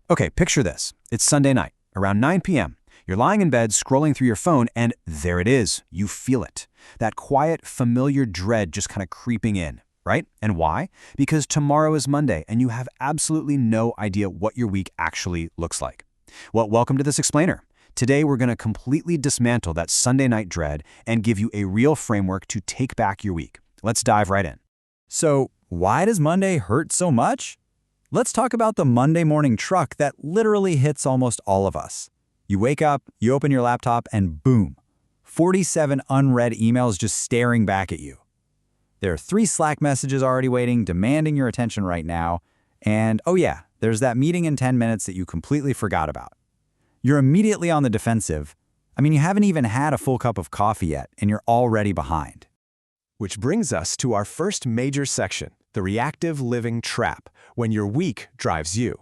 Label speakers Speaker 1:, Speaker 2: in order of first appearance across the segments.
Speaker 1: Okay, picture this. It's Sunday night, around 9 p.m. You're lying in bed, scrolling through your phone, and there it is. You feel it. That quiet, familiar dread just kind of creeping in, right? And why? Because tomorrow is Monday, and you have absolutely no idea what your week actually looks like. Well, welcome to this explainer. Today, we're going to completely dismantle that Sunday night dread and give you a real framework to take back your week. Let's dive right in.
Speaker 2: So, why does Monday hurt so much? Let's talk about the Monday morning truck that literally hits almost all of us. You wake up, you open your laptop, and boom, 47 unread emails just staring back at you. There are 3 Slack messages already waiting, demanding your attention right now, and oh yeah, there's that meeting in 10 minutes that you completely forgot about. You're immediately on the defensive. I mean, you haven't even had a full cup of coffee yet, and you're already behind.
Speaker 3: Which brings us to our first major section, the reactive living trap, when your week drives you.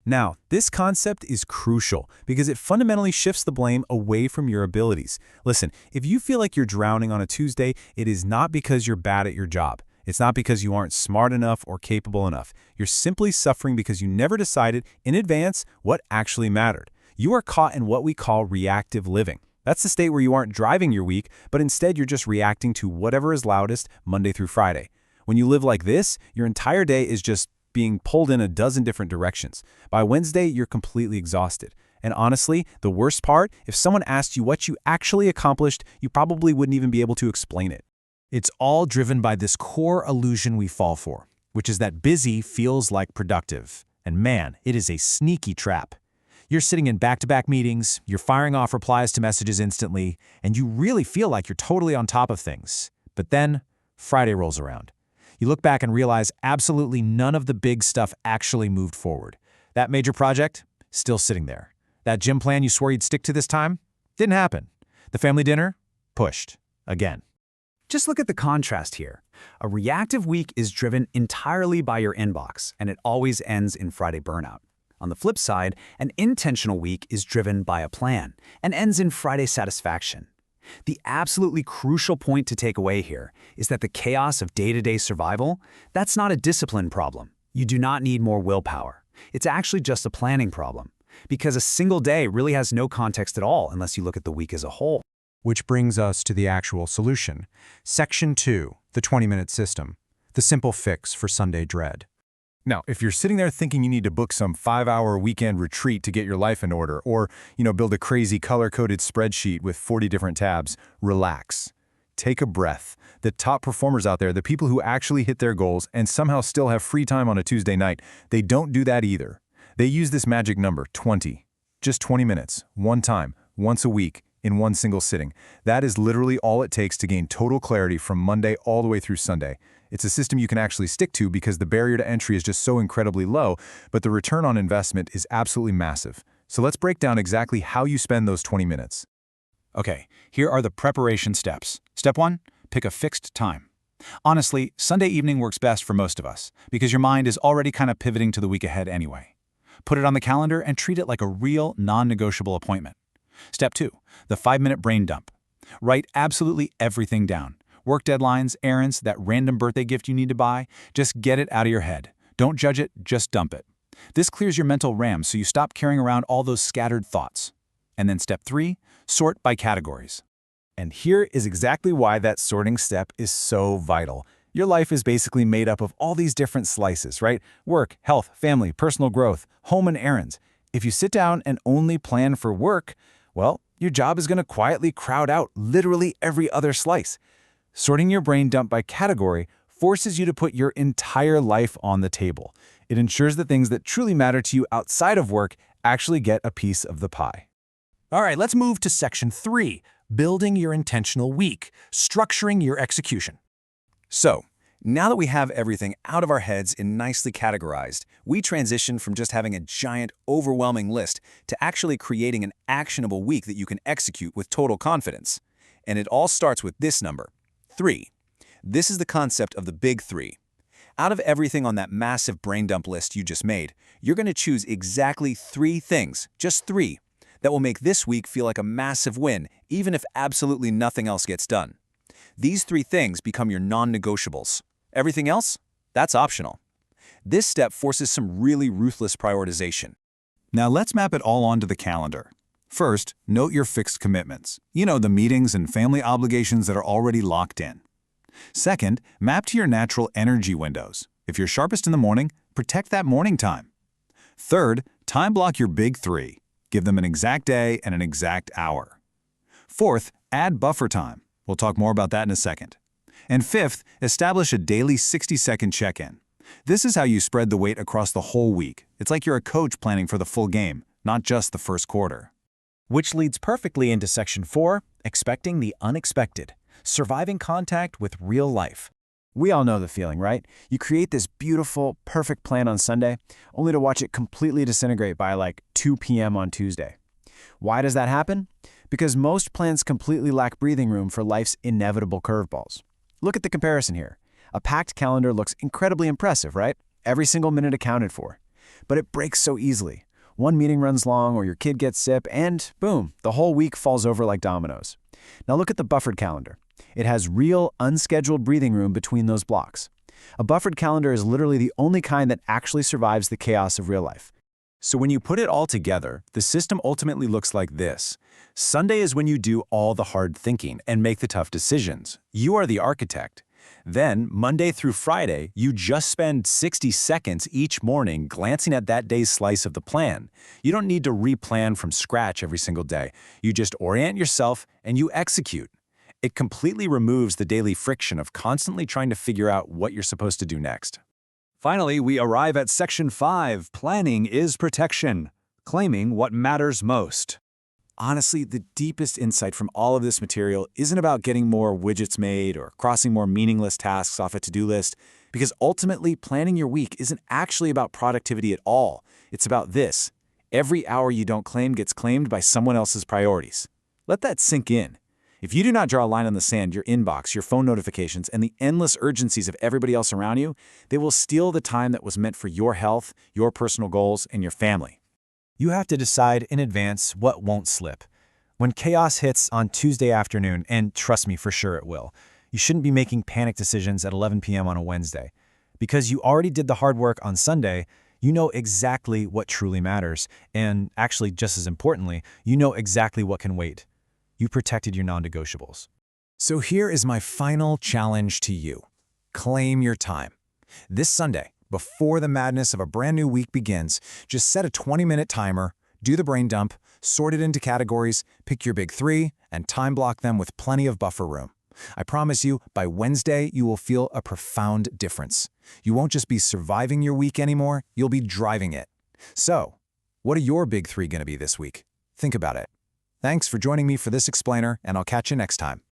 Speaker 3: Now, this concept is crucial because it fundamentally shifts the blame away from your abilities. Listen, if you feel like you're drowning on a Tuesday, it is not because you're bad at your job. It's not because you aren't smart enough or capable enough. You're simply suffering because you never decided in advance what actually mattered. You are caught in what we call reactive living. That's the state where you aren't driving your week, but instead you're just reacting to whatever is loudest Monday through Friday. When you live like this, your entire day is just being pulled in a dozen different directions. By Wednesday, you're completely exhausted. And honestly, the worst part, if someone asked you what you actually accomplished, you probably wouldn't even be able to explain it. It's all driven by this core illusion we fall for, which is that busy feels like productive. And man, it is a sneaky trap. You're sitting in back-to-back meetings, you're firing off replies to messages instantly, and you really feel like you're totally on top of things. But then, Friday rolls around. You look back and realize absolutely none of the big stuff actually moved forward. That major project, still sitting there. That gym plan you swore you'd stick to this time, didn't happen. The family dinner, pushed. Again.
Speaker 2: Just look at the contrast here. A reactive week is driven entirely by your inbox, and it always ends in Friday burnout. On the flip side, an intentional week is driven by a plan and ends in Friday satisfaction. The absolutely crucial point to take away here is that the chaos of day-to-day survival, that's not a discipline problem. You do not need more willpower. It's actually just a planning problem, because a single day really has no context at all unless you look at the week as a whole.
Speaker 3: Which brings us to the actual solution. Section 2, the 20-minute system, the simple fix for Sunday dread. Now, if you're sitting there thinking you need to book some 5-hour weekend retreat to get your life in order, or, build a crazy color-coded spreadsheet with 40 different tabs, relax. Take a breath. The top performers out there, the people who actually hit their goals and somehow still have free time on a Tuesday night, they don't do that either. They use this magic number, 20. Just 20 minutes, one time, once a week, in one single sitting. That is literally all it takes to gain total clarity from Monday all the way through Sunday. It's a system you can actually stick to because the barrier to entry is just so incredibly low, but the return on investment is absolutely massive. So let's break down exactly how you spend those 20 minutes.
Speaker 1: Okay, here are the preparation steps. Step 1, pick a fixed time. Honestly, Sunday evening works best for most of us because your mind is already kind of pivoting to the week ahead anyway. Put it on the calendar and treat it like a real, non-negotiable appointment. Step 2, the 5-minute brain dump. Write absolutely everything down. Work deadlines, errands, that random birthday gift you need to buy, just get it out of your head. Don't judge it, just dump it. This clears your mental RAM so you stop carrying around all those scattered thoughts. And then step 3, sort by categories.
Speaker 3: And here is exactly why that sorting step is so vital. Your life is basically made up of all these different slices, right? Work, health, family, personal growth, home and errands. If you sit down and only plan for work, well, your job is going to quietly crowd out literally every other slice. Sorting your brain dump by category forces you to put your entire life on the table. It ensures the things that truly matter to you outside of work actually get a piece of the pie.
Speaker 4: All right, let's move to section 3, building your intentional week, structuring your execution.
Speaker 1: So, now that we have everything out of our heads and nicely categorized, we transition from just having a giant, overwhelming list to actually creating an actionable week that you can execute with total confidence. And it all starts with this number. 3. This is the concept of the big 3. Out of everything on that massive brain dump list you just made, you're going to choose exactly 3 things, just 3, that will make this week feel like a massive win, even if absolutely nothing else gets done. These 3 things become your non-negotiables. Everything else? That's optional. This step forces some really ruthless prioritization. Now let's map it all onto the calendar. First, note your fixed commitments. You know, the meetings and family obligations that are already locked in. Second, map to your natural energy windows. If you're sharpest in the morning, protect that morning time. Third, time block your big three. Give them an exact day and an exact hour. Fourth, add buffer time. We'll talk more about that in a second. And fifth, establish a daily 60-second check-in. This is how you spread the weight across the whole week. It's like you're a coach planning for the full game, not just the first quarter.
Speaker 4: Which leads perfectly into Section 4, expecting the unexpected, surviving contact with real life.
Speaker 5: We all know the feeling, right? You create this beautiful, perfect plan on Sunday, only to watch it completely disintegrate by like 2 p.m. on Tuesday. Why does that happen? Because most plans completely lack breathing room for life's inevitable curveballs. Look at the comparison here. A packed calendar looks incredibly impressive, right? Every single minute accounted for. But it breaks so easily. One meeting runs long or your kid gets sick and boom, the whole week falls over like dominoes. Now look at the buffered calendar. It has real, unscheduled breathing room between those blocks. A buffered calendar is literally the only kind that actually survives the chaos of real life.
Speaker 1: So when you put it all together, the system ultimately looks like this. Sunday is when you do all the hard thinking and make the tough decisions. You are the architect. Then, Monday through Friday, you just spend 60 seconds each morning glancing at that day's slice of the plan. You don't need to replan from scratch every single day. You just orient yourself and you execute. It completely removes the daily friction of constantly trying to figure out what you're supposed to do next.
Speaker 2: Finally, we arrive at Section 5, Planning is Protection, claiming what matters most.
Speaker 3: Honestly, the deepest insight from all of this material isn't about getting more widgets made or crossing more meaningless tasks off a to-do list, because ultimately planning your week isn't actually about productivity at all. It's about this. Every hour you don't claim gets claimed by someone else's priorities. Let that sink in. If you do not draw a line in the sand, your inbox, your phone notifications, and the endless urgencies of everybody else around you, they will steal the time that was meant for your health, your personal goals, and your family.
Speaker 4: You have to decide in advance what won't slip. When chaos hits on Tuesday afternoon, and trust me, for sure it will, you shouldn't be making panic decisions at 11 p.m. on a Wednesday. Because you already did the hard work on Sunday, you know exactly what truly matters, and actually, just as importantly, you know exactly what can wait. You protected your non-negotiables.
Speaker 1: So here is my final challenge to you. Claim your time. This Sunday, before the madness of a brand new week begins, just set a 20-minute timer, do the brain dump, sort it into categories, pick your big three, and time block them with plenty of buffer room. I promise you, by Wednesday, you will feel a profound difference. You won't just be surviving your week anymore, you'll be driving it. So, what are your big three going to be this week? Think about it. Thanks for joining me for this explainer, and I'll catch you next time.